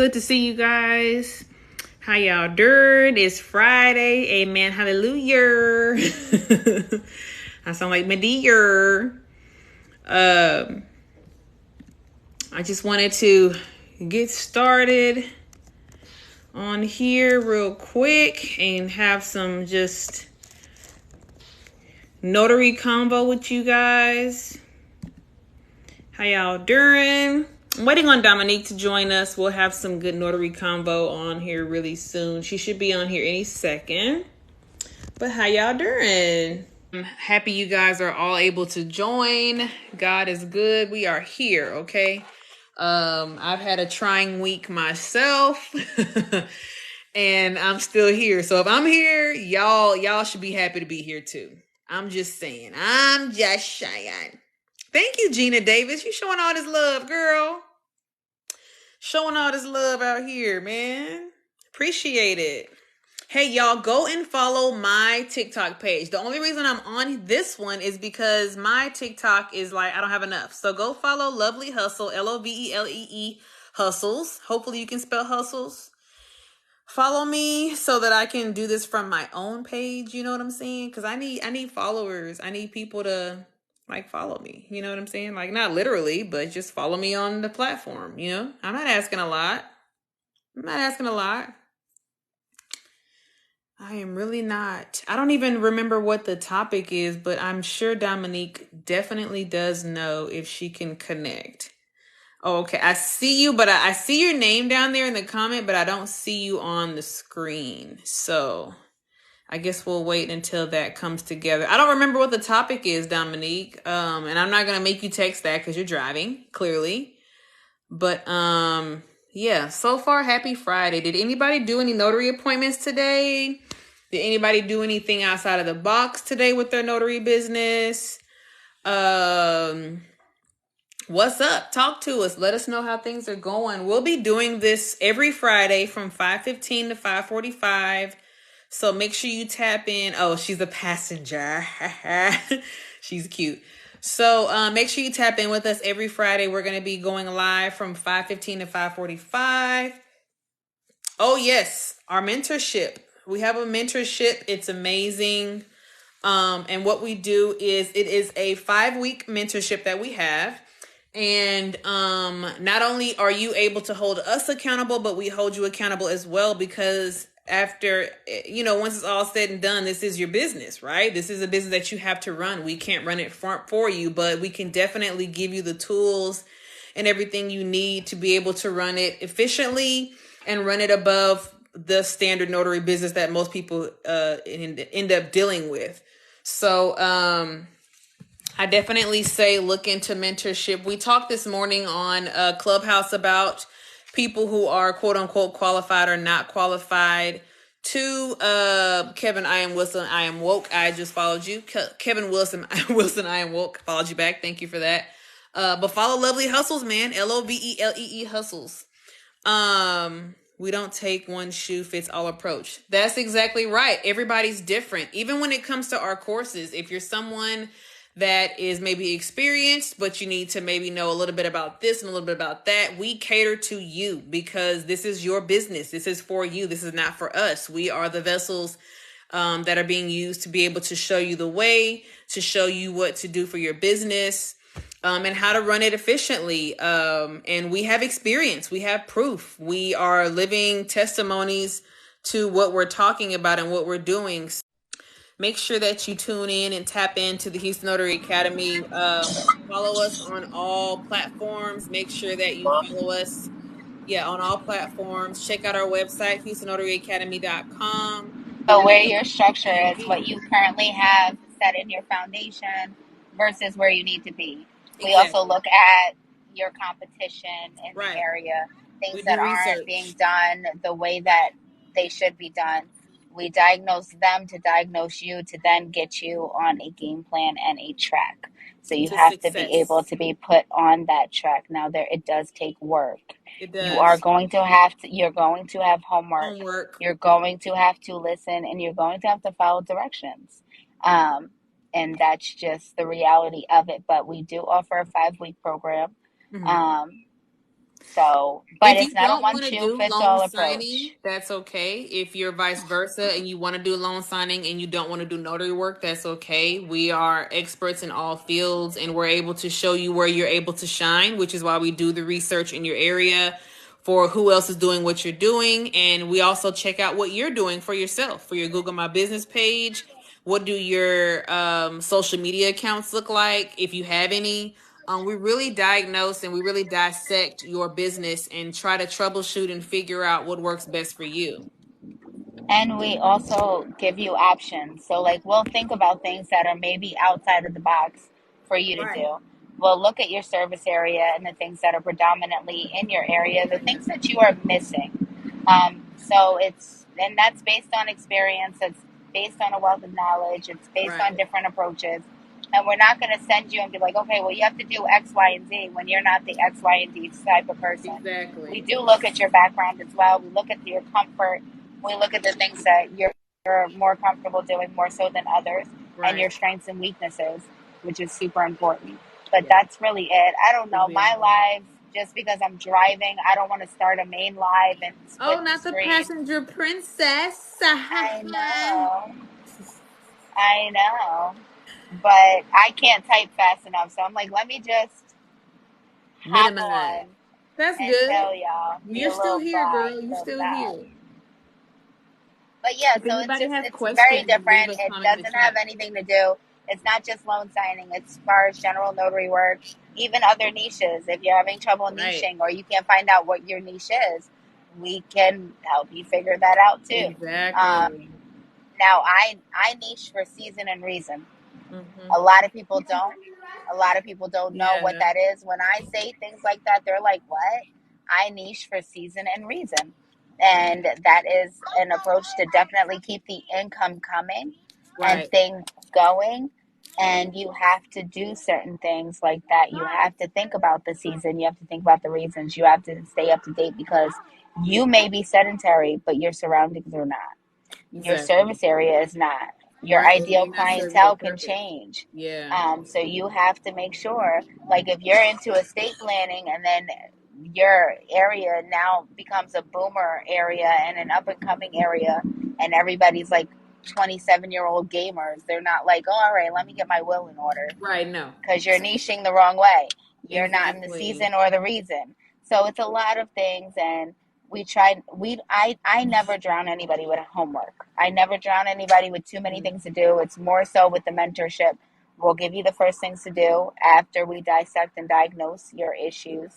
good to see you guys. How y'all doing? It's Friday. Amen. Hallelujah. I sound like Medea. I just wanted to get started on here real quick and have some just notary combo with you guys. How y'all doing? I'm waiting on Dominique to join us. We'll have some good notary combo on here really soon. She should be on here any second. But how y'all doing? I'm happy you guys are all able to join. God is good. We are here, okay? I've had a trying week myself. And I'm still here. So if I'm here, y'all should be happy to be here too. I'm just saying. I'm just saying. Thank you, Gina Davis. You showing all this love, girl. Showing all this love out here, man. Appreciate it. Hey, y'all, go and follow my TikTok page. The only reason I'm on this one is because my TikTok is like, I don't have enough. So go follow Lovelee Hustle, Lovelee Hustles. Hopefully you can spell hustles. Follow me so that I can do this from my own page. You know what I'm saying? Because I need followers. I need people to like follow me. You know what I'm saying? Like not literally, but just follow me on the platform. You know, I'm not asking a lot. I am really not. I don't even remember what the topic is, but I'm sure Dominique definitely does know if she can connect. Oh, okay, I see you, but I see your name down there in the comment, but I don't see you on the screen. So I guess we'll wait until that comes together. I don't remember what the topic is, Dominique. And I'm not gonna make you text that because you're driving, clearly. But yeah, so far, happy Friday. Did anybody do any notary appointments today? Did anybody do anything outside of the box today with their notary business? What's up? Talk to us. Let us know how things are going. We'll be doing this every Friday from 5:15 to 5:45. So make sure you tap in. Oh, she's a passenger. She's cute. So make sure you tap in with us every Friday. We're going to be going live from 5:15 to 5:45. Oh, yes. Our mentorship. We have a mentorship. It's amazing. And what we do is it is a 5-week mentorship that we have. And not only are you able to hold us accountable, but we hold you accountable as well, because after, once it's all said and done, this is your business, right? This is a business that you have to run. We can't run it for you, but we can definitely give you the tools and everything you need to be able to run it efficiently and run it above the standard notary business that most people end up dealing with. So, I definitely say look into mentorship. We talked this morning on Clubhouse about people who are quote unquote qualified or not qualified. To Kevin, I am Wilson, I am woke. I just followed you. Kevin Wilson, I am woke. Followed you back. Thank you for that. But follow Lovelee Hustles, man. Lovelee Hustles. We don't take one shoe fits all approach. That's exactly right. Everybody's different. Even when it comes to our courses, if you're someone that is maybe experienced, but you need to maybe know a little bit about this and a little bit about that, we cater to you because this is your business. This is for you. This is not for us. We are the vessels that are being used to be able to show you the way, to show you what to do for your business, and how to run it efficiently. And we have experience. We have proof. We are living testimonies to what we're talking about and what we're doing. Make sure that you tune in and tap into the Houston Notary Academy. Follow us on all platforms. Make sure that you follow us, on all platforms. Check out our website, HoustonNotaryAcademy.com. So where your structure is, what you currently have set in your foundation versus where you need to be. We also look at your competition in the area, things that aren't being done the way that they should be done. We diagnose them to diagnose you to then get you on a game plan and a track. So you have to be able to be put on that track. Now it does take work. It does. You're going to have homework. You're going to have to listen, and you're going to have to follow directions. And that's just the reality of it. But we do offer a 5-week program. So, but If it's you not a don't want to do loan one-shoe-fits-all signing, approach. that's okay. If you're vice versa and you want to do loan signing and you don't want to do notary work, that's okay. We are experts in all fields and we're able to show you where you're able to shine, which is why we do the research in your area for who else is doing what you're doing. And we also check out what you're doing for yourself, for your Google My Business page. What do your social media accounts look like, if you have any? We really diagnose and we really dissect your business and try to troubleshoot and figure out what works best for you. And we also give you options. So, like, we'll think about things that are maybe outside of the box for you to do. We'll look at your service area and the things that are predominantly in your area, the things that you are missing. And that's based on experience, it's based on a wealth of knowledge, it's based on different approaches. And we're not going to send you and be like, okay, well, you have to do X, Y, and Z when you're not the X, Y, and Z type of person. Exactly. We do look at your background as well. We look at your comfort. We look at the things that you're more comfortable doing more so than others, and your strengths and weaknesses, which is super important. But that's really it. I don't know. My live, just because I'm driving, I don't want to start a main live and split the screen. The passenger princess. I know. I know. But I can't type fast enough, so I'm like, let me just hop on. That's and good. tell y'all. You're still here, girl. You're still here. But yeah, so it's very different. It doesn't have anything to do. It's not just loan signing. It's as far as general notary work, even other niches. If you're having trouble niching or you can't find out what your niche is, we can help you figure that out too. Exactly. Now, I niche for season and reason. Mm-hmm. A lot of people don't. A lot of people don't know what that is. When I say things like that, they're like, what? I niche for season and reason. And that is an approach to definitely keep the income coming and things going. And you have to do certain things like that. You have to think about the season. You have to think about the reasons. You have to stay up to date because you may be sedentary, but your surroundings are not. Exactly. Your service area is not. Your ideal clientele can change. So you have to make sure, like if you're into estate planning and then your area now becomes a boomer area and an up and coming area and everybody's like 27-year-old gamers, they're not like, oh, all right, let me get my will in order. No. Because you're niching the wrong way. You're not in the season or the reason. So it's a lot of things, and I never drown anybody with homework. I never drown anybody with too many things to do. It's more so with the mentorship. We'll give you the first things to do after we dissect and diagnose your issues.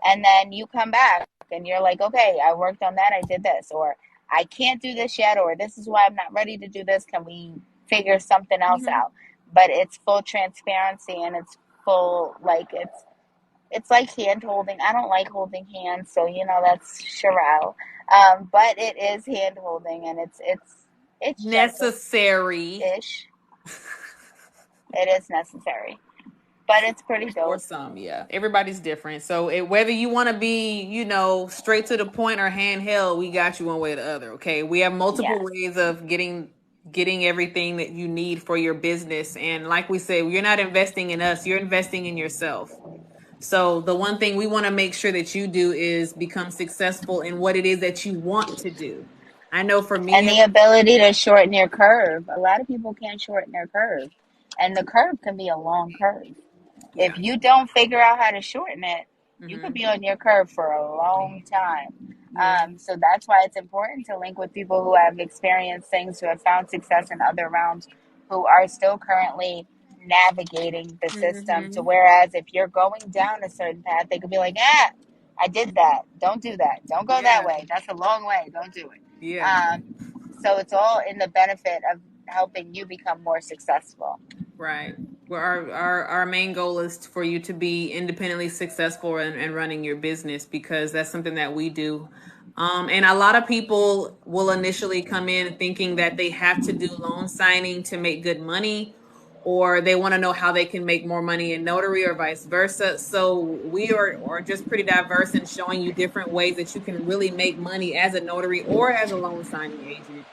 And then you come back and you're like, okay, I worked on that. I did this, or I can't do this yet, or this is why I'm not ready to do this. Can we figure something else out? But it's full transparency and it's full, like, it's like hand holding. I don't like holding hands, so that's Sharelle. But it is hand holding, and it's necessary ish. It is necessary, but it's pretty dope. For some, yeah. Everybody's different, so whether you want to be, straight to the point or handheld, we got you one way or the other. Okay, we have multiple ways of getting everything that you need for your business, and like we say, you're not investing in us; you're investing in yourself. So the one thing we want to make sure that you do is become successful in what it is that you want to do. I know for me, and the ability to shorten your curve. A lot of people can't shorten their curve, and the curve can be a long curve. Yeah. If you don't figure out how to shorten it, you could be on your curve for a long time. Yeah. So that's why it's important to link with people who have experienced things, who have found success in other realms, who are still currently navigating the system. To whereas if you're going down a certain path, they could be like, I did that. Don't do that. Don't go that way. That's a long way. Don't do it. Yeah. So it's all in the benefit of helping you become more successful. Right. Well, our main goal is for you to be independently successful and running your business, because that's something that we do. And a lot of people will initially come in thinking that they have to do loan signing to make good money, or they want to know how they can make more money in notary or vice versa. So we are just pretty diverse in showing you different ways that you can really make money as a notary or as a loan signing agent.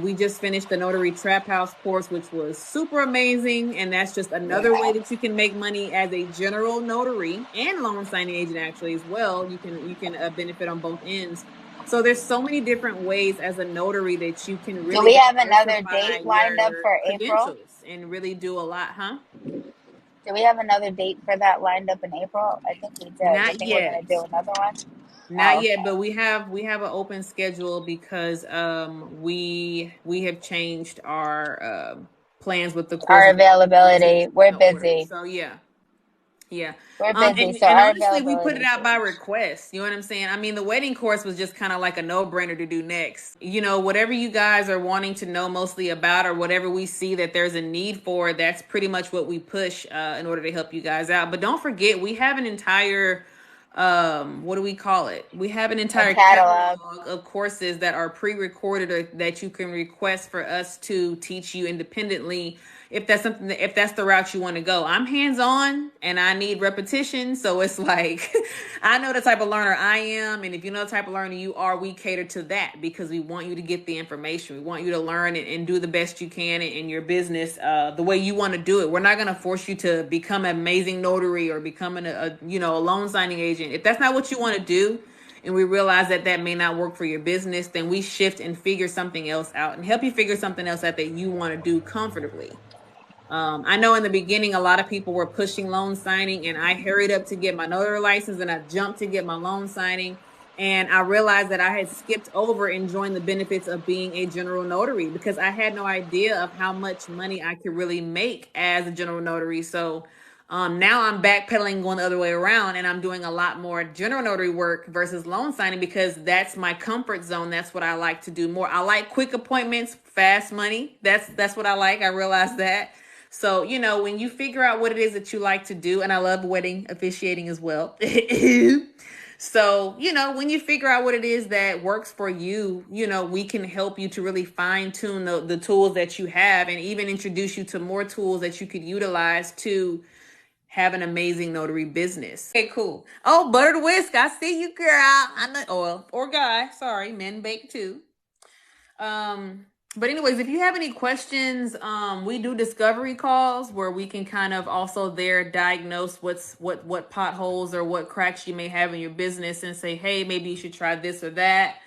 We just finished the Notary Trap House course, which was super amazing. And that's just another way that you can make money as a general notary and loan signing agent actually as well. You can benefit on both ends. So there's so many different ways as a notary that you can really Do we have another date lined up for April? And really do a lot, huh? Do we have another date for that lined up in April? I think we did. I think we're going to do another one. Not yet, but we have an open schedule because we have changed our plans with the course. Our availability. We're busy. So yeah. We're busy. And honestly, we put it out by request. You know what I'm saying? I mean, the wedding course was just kind of like a no-brainer to do next. You know, whatever you guys are wanting to know mostly about, or whatever we see that there's a need for, that's pretty much what we push in order to help you guys out. But don't forget, we have an entire what do we call it? We have an entire catalog of courses that are pre-recorded or that you can request for us to teach you independently if that's the route you want to go. I'm hands-on and I need repetition, so it's like I know the type of learner I am, and if you know the type of learner you are, we cater to that because we want you to get the information. We want you to learn and do the best you can in your business the way you want to do it. We're not going to force you to become an amazing notary or becoming a loan signing agent. If that's not what you want to do, and we realize that may not work for your business, then we shift and figure something else out and help you figure something else out that you want to do comfortably. I know in the beginning, a lot of people were pushing loan signing, and I hurried up to get my notary license and I jumped to get my loan signing. And I realized that I had skipped over enjoying the benefits of being a general notary because I had no idea of how much money I could really make as a general notary. So now I'm backpedaling, going the other way around, and I'm doing a lot more general notary work versus loan signing because that's my comfort zone. That's what I like to do more. I like quick appointments, fast money. That's what I like. I realize that. So, when you figure out what it is that you like to do, and I love wedding officiating as well. So, when you figure out what it is that works for you, we can help you to really fine tune the tools that you have and even introduce you to more tools that you could utilize to have an amazing notary business. Okay, cool. Oh, Buttered Whisk, I see you, girl. I know, or guy. Sorry, men bake too. But anyways, if you have any questions, we do discovery calls where we can kind of also there diagnose what potholes or what cracks you may have in your business and say, hey, maybe you should try this or that.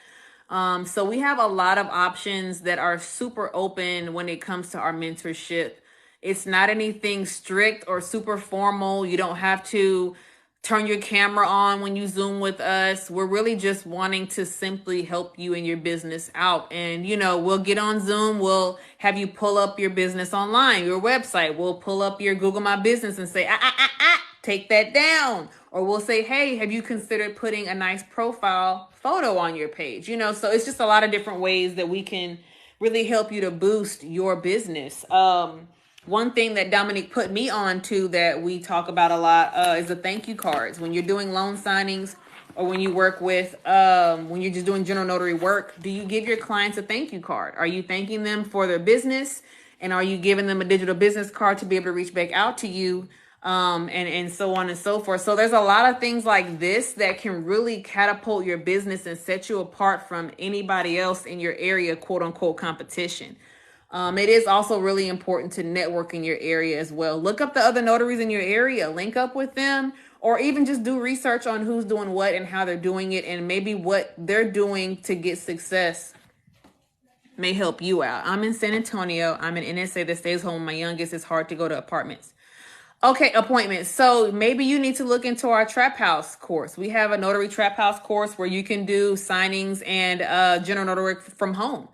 So we have a lot of options that are super open when it comes to our mentorship. It's not anything strict or super formal. You don't have to turn your camera on when you Zoom with us. We're really just wanting to simply help you in your business out. And, we'll get on Zoom. We'll have you pull up your business online, your website. We'll pull up your Google My Business and say, take that down. Or we'll say, hey, have you considered putting a nice profile photo on your page? So it's just a lot of different ways that we can really help you to boost your business. One thing that Dominique put me on to that we talk about a lot is the thank you cards. When you're doing loan signings or when you work with, when you're just doing general notary work, do you give your clients a thank you card? Are you thanking them for their business? And are you giving them a digital business card to be able to reach back out to you? And so on and so forth. So there's a lot of things like this that can really catapult your business and set you apart from anybody else in your area, quote unquote, competition. It is also really important to network in your area as well. Look up the other notaries in your area, link up with them, or even just do research on who's doing what and how they're doing it, and maybe what they're doing to get success may help you out. I'm in San Antonio. I'm an NSA that stays home. My youngest is hard to go to apartments. Okay, appointments. So maybe you need to look into our Trap House course. We have a Notary Trap House course where you can do signings and general notary work from home.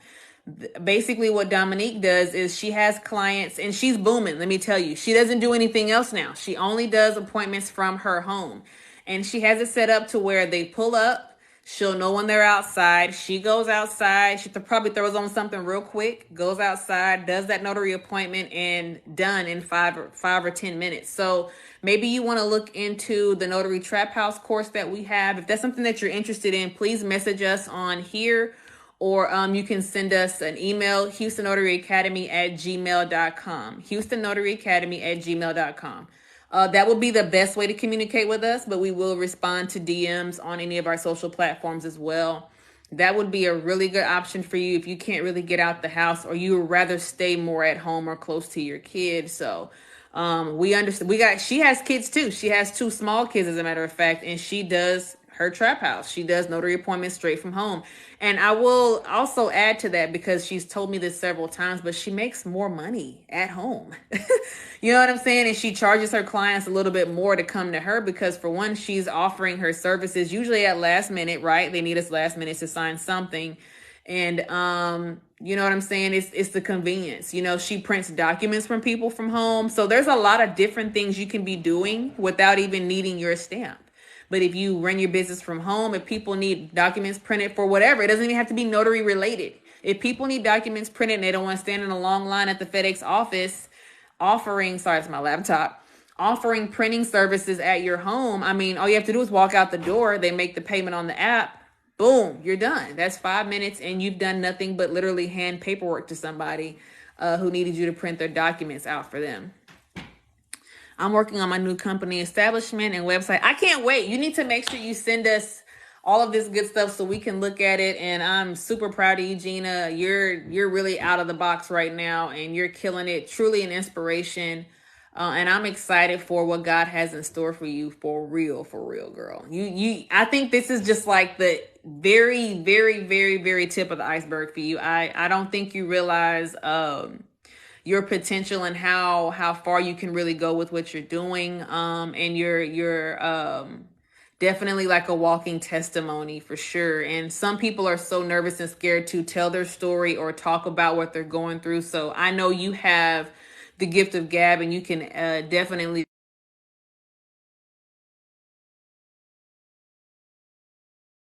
Basically what Dominique does is she has clients and she's booming. Let me tell you, she doesn't do anything else now. She only does appointments from her home, and she has it set up to where they pull up. She'll know when they're outside. She goes outside. She probably throws on something real quick, goes outside, does that notary appointment, and done in 5 or 10 minutes. So maybe you want to look into the Notary Trap House course that we have. If that's something that you're interested in, please message us on here. Or you can send us an email, HoustonNotaryAcademy@gmail.com. HoustonNotaryAcademy@gmail.com. That will be the best way to communicate with us, but we will respond to DMs on any of our social platforms as well. that would be a really good option for you if you can't really get out the house, or you would rather stay more at home or close to your kids. So we understand. She has kids too. She has 2 small kids, as a matter of fact, and she does her trap house. She does notary appointments straight from home. And I will also add to that, because she's told me this several times, but she makes more money at home. You know what I'm saying? And she charges her clients a little bit more to come to her, because for one, she's offering her services usually at last minute, right? They need us last minute to sign something. And you know what I'm saying? It's the convenience. You know, she prints documents from people from home. So there's a lot of different things you can be doing without even needing your stamp. But if you run your business from home, if people need documents printed for whatever, it doesn't even have to be notary related. If people need documents printed and they don't want to stand in a long line at the FedEx office offering printing services at your home, I mean, all you have to do is walk out the door. They make the payment on the app. Boom, you're done. That's 5 minutes, and you've done nothing but literally hand paperwork to somebody who needed you to print their documents out for them. I'm working on my new company establishment and website. I can't wait. You need to make sure you send us all of this good stuff so we can look at it. And I'm super proud of you, Gina. You're really out of the box right now, and you're killing it. Truly an inspiration. And I'm excited for what God has in store for you, for real, girl. I think this is just like the very, very, very, very tip of the iceberg for you. I don't think you realize your potential and how far you can really go with what you're doing. And you're definitely like a walking testimony for sure. And some people are so nervous and scared to tell their story or talk about what they're going through. So I know you have the gift of gab, and you can definitely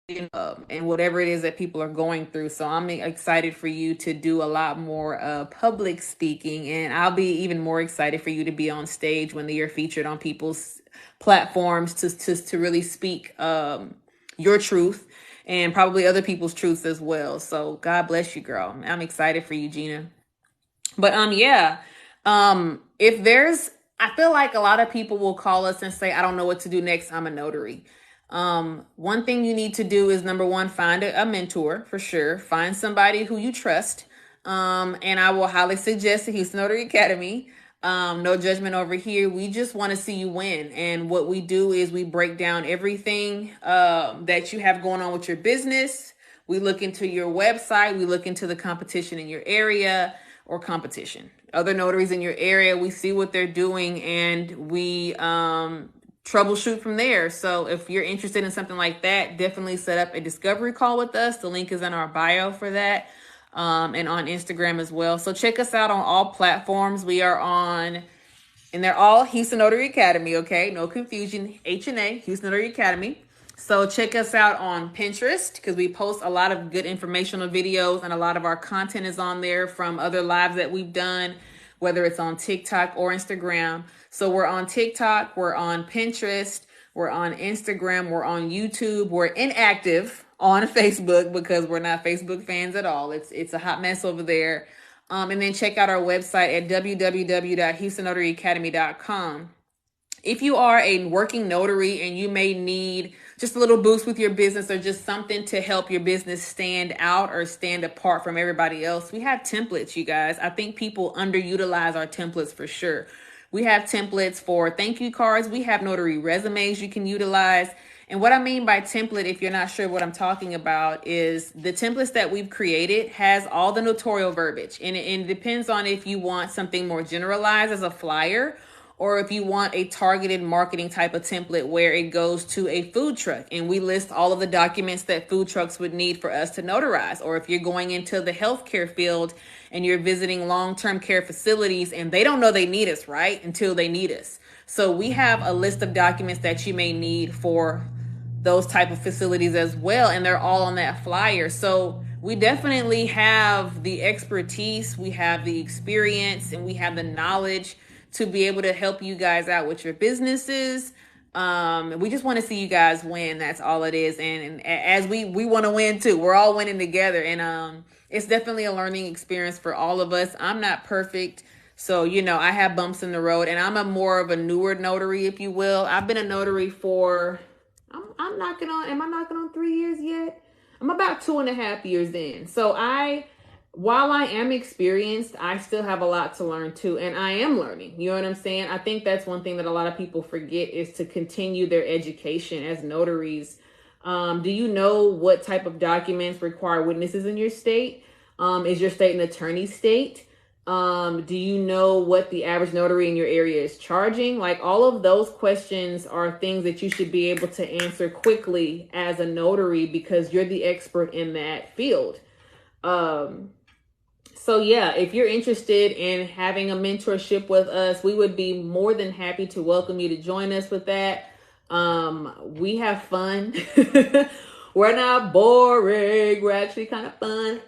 and whatever it is that people are going through. So I'm excited for you to do a lot more public speaking, and I'll be even more excited for you to be on stage when you're featured on people's platforms to really speak your truth and probably other people's truths as well. So God bless you, girl. I'm excited for you, Gina. But if there's, I feel like a lot of people will call us and say, I don't know what to do next. I'm a notary. One thing you need to do is, number one, find a mentor for sure. Find somebody who you trust. And I will highly suggest the Houston Notary Academy. No judgment over here. We just want to see you win. And what we do is we break down everything that you have going on with your business. We look into your website. We look into the competition in your area, or other notaries in your area. We see what they're doing, and we troubleshoot from there. So if you're interested in something like that, definitely set up a discovery call with us. The link is in our bio for that, and on Instagram as well. So check us out on all platforms. We are on, and they're all Houston Notary Academy, okay? No confusion. HNA, Houston Notary Academy. So check us out on Pinterest, because we post a lot of good informational videos, and a lot of our content is on there from other lives that we've done, whether it's on TikTok or Instagram. So we're on TikTok, we're on Pinterest, we're on Instagram, we're on YouTube, we're inactive on Facebook because we're not Facebook fans at all. It's a hot mess over there. And then check out our website at www.HoustonNotaryAcademy.com. If you are a working notary and you may need just a little boost with your business, or just something to help your business stand out or stand apart from everybody else, we have templates, you guys. I think people underutilize our templates for sure. We have templates for thank you cards. We have notary resumes you can utilize. And what I mean by template, if you're not sure what I'm talking about, is the templates that we've created has all the notarial verbiage. And it depends on if you want something more generalized as a flyer, or if you want a targeted marketing type of template where it goes to a food truck and we list all of the documents that food trucks would need for us to notarize. Or if you're going into the healthcare field and you're visiting long-term care facilities and they don't know they need us, right? Until they need us. So we have a list of documents that you may need for those type of facilities as well. And they're all on that flyer. So we definitely have the expertise, we have the experience, and we have the knowledge to be able to help you guys out with your businesses. We just want to see you guys win. That's all it is. And as we want to win too. We're all winning together. And it's definitely a learning experience for all of us. I'm not perfect. So, I have bumps in the road, and I'm more of a newer notary, if you will. I've been a notary for, am I knocking on 3 years yet? I'm about 2.5 years in. So while I am experienced, I still have a lot to learn too. And I am learning. You know what I'm saying? I think that's one thing that a lot of people forget is to continue their education as notaries. Do you know what type of documents require witnesses in your state? Is your state an attorney state? Do you know what the average notary in your area is charging? Like, all of those questions are things that you should be able to answer quickly as a notary because you're the expert in that field. So yeah, if you're interested in having a mentorship with us, we would be more than happy to welcome you to join us with that. We have fun. We're not boring. We're actually kind of fun.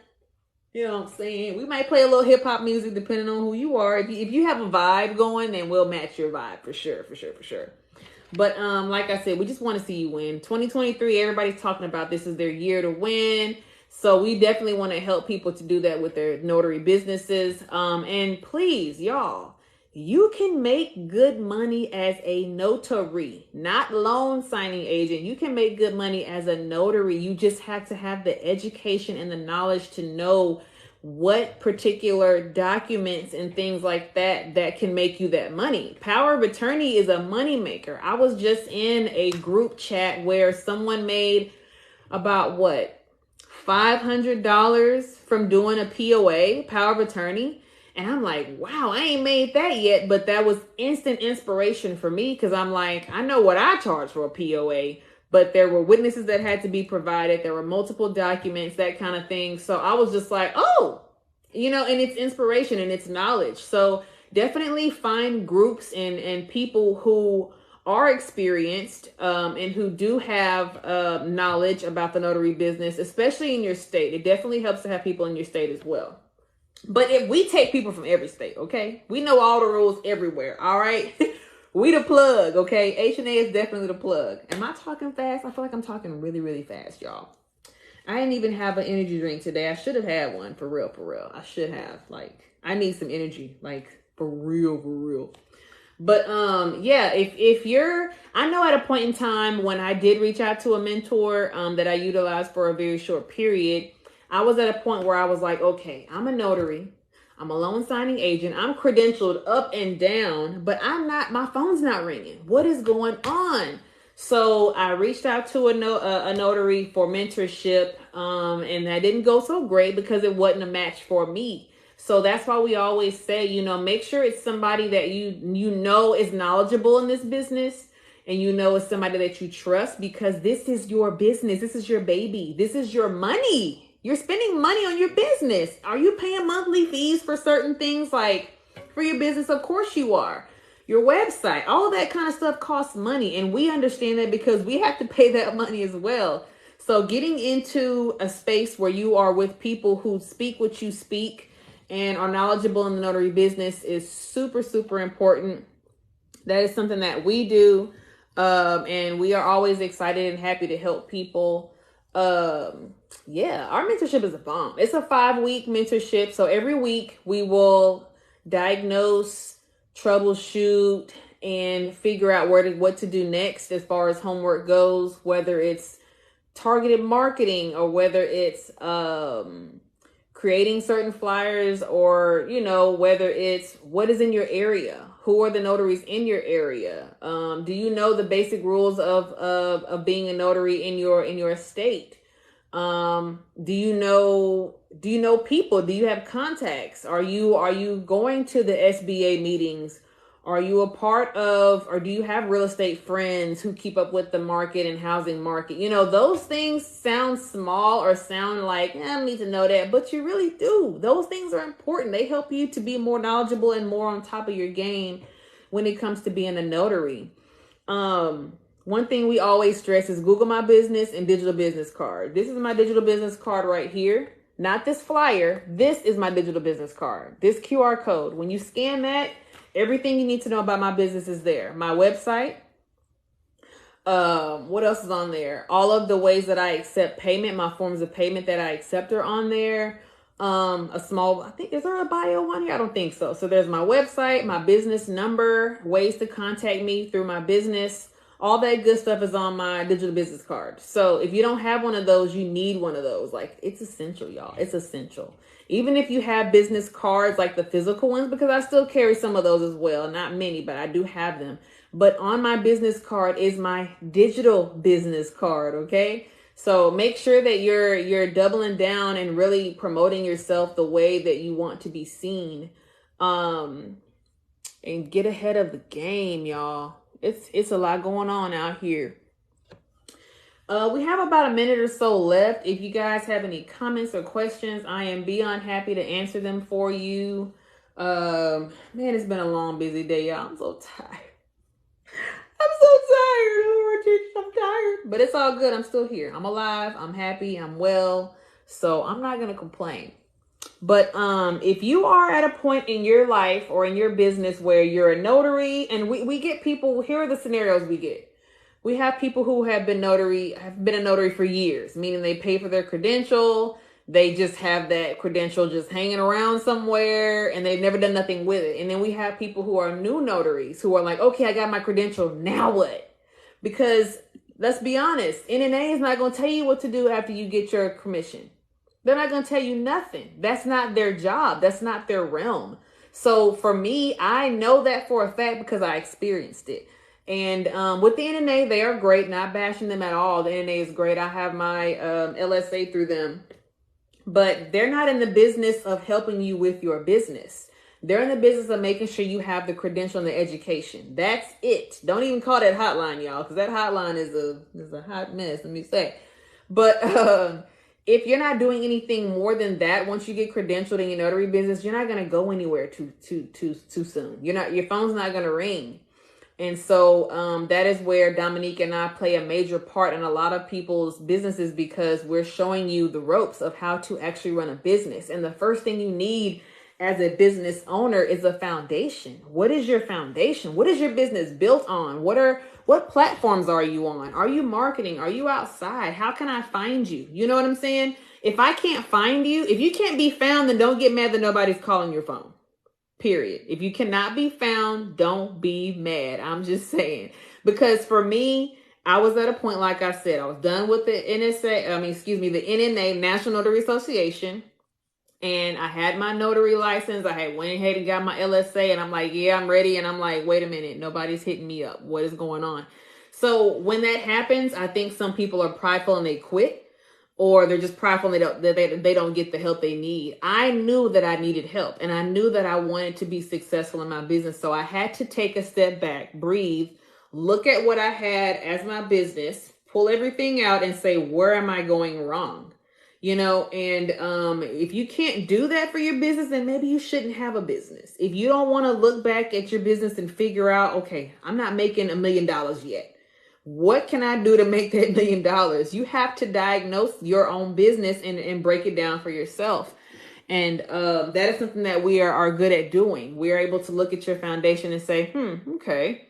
You know what I'm saying? We might play a little hip hop music depending on who you are. If you have a vibe going, then we'll match your vibe for sure. But like I said, we just want to see you win. 2023, everybody's talking about this is their year to win. So we definitely want to help people to do that with their notary businesses. And please, y'all, you can make good money as a notary, not loan signing agent. You can make good money as a notary. You just have to have the education and the knowledge to know what particular documents and things like that can make you that money. Power of attorney is a money maker. I was just in a group chat where someone made about $500 from doing a POA, power of attorney. And I'm like, wow, I ain't made that yet. But that was instant inspiration for me because I'm like, I know what I charge for a POA, but there were witnesses that had to be provided. There were multiple documents, that kind of thing. So I was just like, oh, and it's inspiration and it's knowledge. So definitely find groups and people who are experienced and who do have knowledge about the notary business, especially in your state. It definitely helps to have people in your state as well. But if we take people from every state, okay? We know all the rules everywhere, all right? We the plug, okay? HNA is definitely the plug. Am I talking fast? I feel like I'm talking really, really fast, y'all. I didn't even have an energy drink today. I should have had one, for real. I should have. I need some energy, for real. But yeah, if you're, I know at a point in time when I did reach out to a mentor that I utilized for a very short period, I was at a point where I was like, okay, I'm a notary. I'm a loan signing agent. I'm credentialed up and down, but my phone's not ringing. What is going on? So I reached out to a notary for mentorship, and that didn't go so great because it wasn't a match for me. So that's why we always say, make sure it's somebody that you know is knowledgeable in this business, and it's somebody that you trust, because this is your business. This is your baby. This is your money. You're spending money on your business. Are you paying monthly fees for certain things for your business? Of course you are. Your website, all of that kind of stuff costs money. And we understand that because we have to pay that money as well. So getting into a space where you are with people who speak what you speak and are knowledgeable in the notary business is super, super important. That is something that we do. And we are always excited and happy to help people. Yeah, our mentorship is a bomb. It's a 5-week mentorship. So every week we will diagnose, troubleshoot, and figure out what to do next as far as homework goes, whether it's targeted marketing or whether it's creating certain flyers, or whether it's what is in your area, who are the notaries in your area, do you know the basic rules of being a notary in your state, do you know people, do you have contacts, are you going to the SBA meetings, are you a part of, or do you have real estate friends who keep up with the market and housing market? Those things sound small or sound like, I don't need to know that, but you really do. Those things are important. They help you to be more knowledgeable and more on top of your game when it comes to being a notary. One thing we always stress is Google My Business and digital business card. This is my digital business card right here. Not this flyer. This is my digital business card. This QR code. When you scan that, everything you need to know about my business is there. My website. What else is on there? All of the ways that I accept payment, my forms of payment that I accept are on there. I think, is there a bio on here? I don't think so. So there's my website, my business number, ways to contact me through my business. All that good stuff is on my digital business card. So if you don't have one of those, you need one of those. Like, it's essential, y'all. It's essential. Even if you have business cards, like the physical ones, because I still carry some of those as well. Not many, but I do have them. But on my business card is my digital business card, okay? So make sure that you're doubling down and really promoting yourself the way that you want to be seen. And get ahead of the game, y'all. It's a lot going on out here. We have about a minute or so left. If you guys have any comments or questions, I am beyond happy to answer them for you. Man, it's been a long, busy day, y'all. I'm so tired. I'm tired. But it's all good. I'm still here. I'm alive. I'm happy. I'm well. So I'm not going to complain. But if you are at a point in your life or in your business where you're a notary, and we get people, here are the scenarios we get. We have people who have been a notary for years, meaning they pay for their credential. They just have that credential just hanging around somewhere and they've never done nothing with it. And then we have people who are new notaries who are like, okay, I got my credential. Now what? Because let's be honest, NNA is not going to tell you what to do after you get your commission. They're not going to tell you nothing. That's not their job. That's not their realm. So for me, I know that for a fact because I experienced it. And with the NNA, they are great. Not bashing them at all. The NNA is great. I have my LSA through them. But they're not in the business of helping you with your business. They're in the business of making sure you have the credential and the education. That's it. Don't even call that hotline, y'all, because that hotline is a hot mess, let me say. But if you're not doing anything more than that, once you get credentialed in your notary business, you're not going to go anywhere too soon. Your phone's not going to ring. And so that is where Dominique and I play a major part in a lot of people's businesses, because we're showing you the ropes of how to actually run a business. And the first thing you need as a business owner is a foundation. What is your foundation? What is your business built on? What platforms are you on? Are you marketing? Are you outside? How can I find you? You know what I'm saying? If I can't find you, if you can't be found, then don't get mad that nobody's calling your phone. Period. If you cannot be found, don't be mad. I'm just saying. Because for me, I was at a point, like I said, I was done with the the NNA, National Notary Association. And I had my notary license. I had went ahead and got my LSA. And I'm like, yeah, I'm ready. And I'm like, wait a minute. Nobody's hitting me up. What is going on? So when that happens, I think some people are prideful and they quit. Or they're just prideful and they don't get the help they need. I knew that I needed help, and I knew that I wanted to be successful in my business. So I had to take a step back, breathe, look at what I had as my business, pull everything out and say, where am I going wrong? And if you can't do that for your business, then maybe you shouldn't have a business. If you don't want to look back at your business and figure out, okay, I'm not making $1 million yet. What can I do to make that $1 million? You have to diagnose your own business and break it down for yourself. And that is something that we are good at doing. We are able to look at your foundation and say, okay.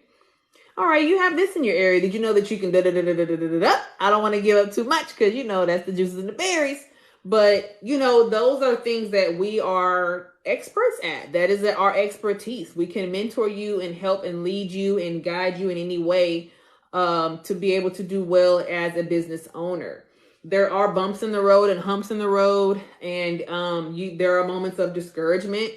All right, you have this in your area. Did you know that you can da-da-da-da-da-da-da? I don't want to give up too much because, that's the juices and the berries. But, those are things that we are experts at. That is our expertise. We can mentor you and help and lead you and guide you in any way to be able to do well as a business owner. There are bumps in the road and humps in the road, and there are moments of discouragement.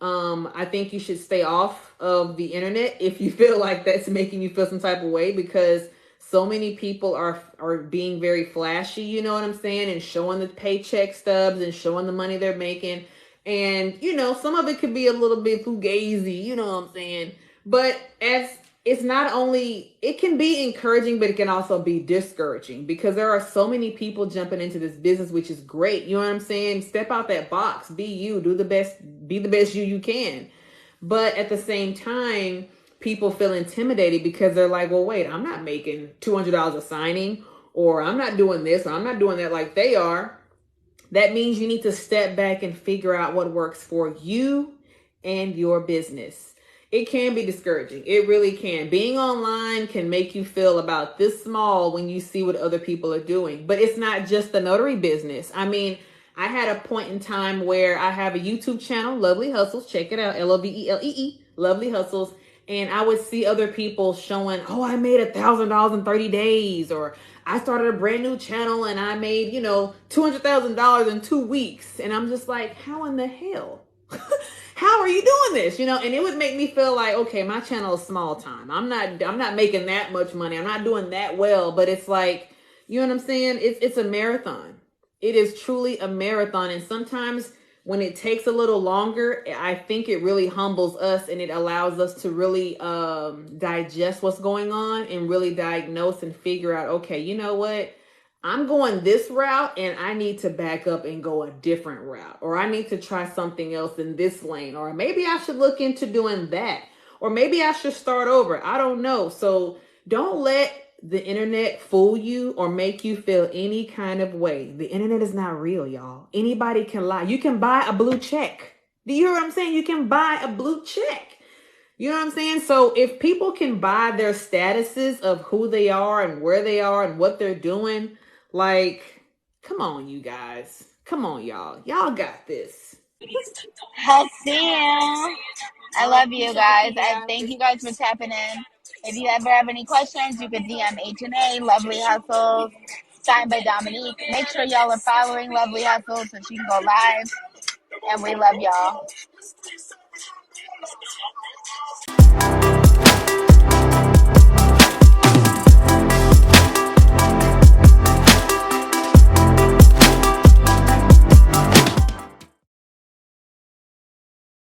I think you should stay off of the internet if you feel like that's making you feel some type of way, because so many people are being very flashy, you know what I'm saying, and showing the paycheck stubs and showing the money they're making. And, some of it could be a little bit fugazi, you know what I'm saying? But it's not only, it can be encouraging, but it can also be discouraging, because there are so many people jumping into this business, which is great. You know what I'm saying? Step out that box, be you, be the best you can. But at the same time, people feel intimidated because they're like, well, wait, I'm not making $200 a signing, or I'm not doing this, or I'm not doing that like they are. That means you need to step back and figure out what works for you and your business. It can be discouraging. It really can. Being online can make you feel about this small when you see what other people are doing. But it's not just the notary business. I mean, I had a point in time where I have a YouTube channel, Lovelee Hustles. Check it out, Lovelee, Lovelee Hustles. And I would see other people showing, oh, I made $1,000 in 30 days, or I started a brand new channel and I made, $200,000 in 2 weeks. And I'm just like, how in the hell? How are you doing this? And it would make me feel like, okay, my channel is small time. I'm not making that much money. I'm not doing that well, but it's like, you know what I'm saying? It's a marathon. It is truly a marathon. And sometimes when it takes a little longer, I think it really humbles us and it allows us to really digest what's going on and really diagnose and figure out, okay, you know what? I'm going this route and I need to back up and go a different route, or I need to try something else in this lane, or maybe I should look into doing that, or maybe I should start over. I don't know. So don't let the internet fool you or make you feel any kind of way. The internet is not real, y'all. Anybody can lie. You can buy a blue check. Do you hear what I'm saying? You can buy a blue check. You know what I'm saying? So if people can buy their statuses of who they are and where they are and what they're doing, like, come on, you guys. Come on, y'all. Y'all got this. Hassan, I love you guys. I thank you guys for tapping in. If you ever have any questions, you can DM HNA, Lovelee Hustles, signed by Dominique. Make sure y'all are following Lovelee Hustles so she can go live. And we love y'all.